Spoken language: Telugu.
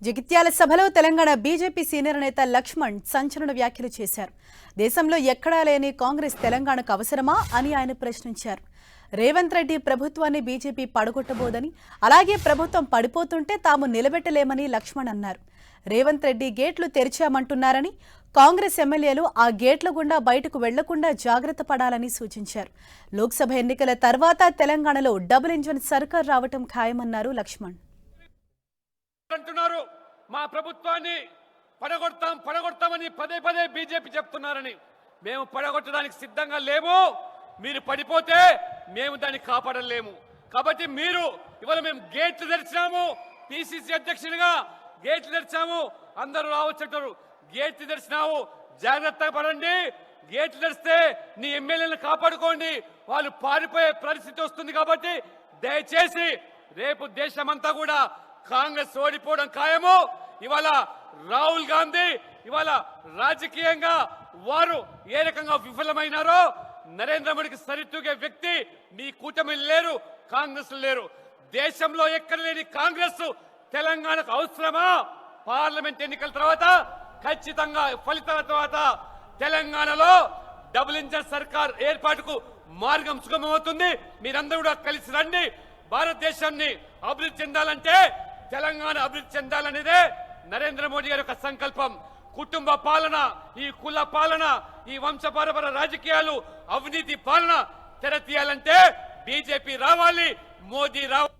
జగిత్యాల సభలో తెలంగాణ బీజేపీ సీనియర్ నేత లక్ష్మణ్ సంచలన వ్యాఖ్యలు చేశారు. దేశంలో ఎక్కడా లేని కాంగ్రెస్ తెలంగాణకు అవసరమా అని ఆయన ప్రశ్నించారు. రేవంత్ రెడ్డి ప్రభుత్వాన్ని బీజేపీ పడగొట్టబోదని, అలాగే ప్రభుత్వం పడిపోతుంటే తాము నిలబెట్టలేమని లక్ష్మణ్ అన్నారు. రేవంత్ రెడ్డి గేట్లు తెరిచామంటున్నారని, కాంగ్రెస్ ఎమ్మెల్యేలు ఆ గేట్ల గుండా బయటకు వెళ్లకుండా జాగ్రత్త పడాలని సూచించారు. లోక్సభ ఎన్నికల తర్వాత తెలంగాణలో డబుల్ ఇంజిన్ సర్కార్ రావటం ఖాయమన్నారు లక్ష్మణ్. అంటున్నారు మా ప్రభుత్వాన్ని పడగొడతామని పదే పదే బీజేపీ చెప్తున్నారని. మేము పడగొట్టడానికి సిద్ధంగా లేము. మీరు పడిపోతే మేము దాన్ని కాపాడలేము. కాబట్టి మీరు ఇవాళ మేము గేట్లు తెరిచాము, పిసిసి అధ్యక్షునిగా గేట్లు తెరిచాము, అందరూ రావచ్చుంటారు. గేట్లు తెరిచినావు, జాగ్రత్తగా పడండి. గేట్లు తెరిస్తే నీ ఎమ్మెల్యేలను కాపాడుకోండి, వాళ్ళు పారిపోయే పరిస్థితి వస్తుంది. కాబట్టి దయచేసి రేపు దేశమంతా కూడా కాంగ్రెస్ ఓడిపోవడం ఖాయము. ఇవాళ రాహుల్ గాంధీ ఇవాళ రాజకీయంగా వారు ఏ రకంగా విఫలమైనారో, నరేంద్ర మోడీకి సరితూగే వ్యక్తి మీ కూటమి లేరు, కాంగ్రెస్ లేరు. దేశంలో ఎక్కడ లేని కాంగ్రెస్ తెలంగాణకు అవసరమా? పార్లమెంట్ ఎన్నికల తర్వాత ఖచ్చితంగా ఫలితాల తర్వాత తెలంగాణలో డబుల్ ఇంజన్ సర్కార్ ఏర్పాటుకు మార్గం సుగమవుతుంది. మీరందరూ కూడా కలిసి రండి. భారతదేశాన్ని అభివృద్ధి చెందాలంటే తెలంగాణ అభివృద్ధి చెందాలనేదే నరేంద్ర మోడీ గారి యొక్క సంకల్పం. కుటుంబ పాలన, ఈ కుల పాలన, ఈ వంశపారపర రాజకీయాలు, అవినీతి పాలన తెరతీయాలంటే బీజేపీ రావాలి, మోదీ రావాలి.